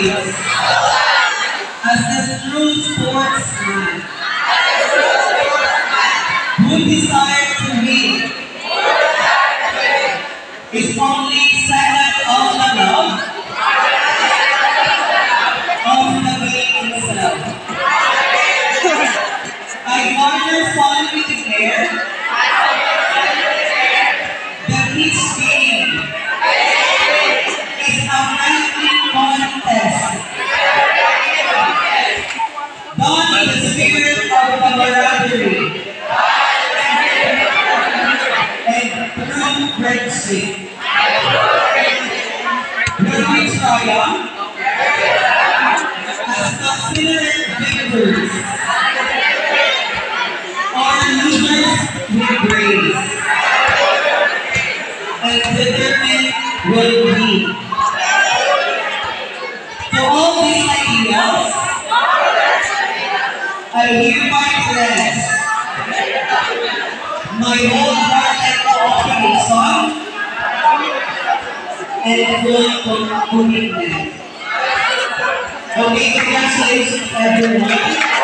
praise. As the true sportsman who desires to win is only second of the love of the game itself. I wonderfully declare that each game is a friendly contest done in the spirit of camaraderie and true friendship. Where we triumph as considerate victors, our losers with grace, and determined will be. To all these ideals, I hereby pledge my wholehearted cooperation and full commitment. Okay, congratulations everyone.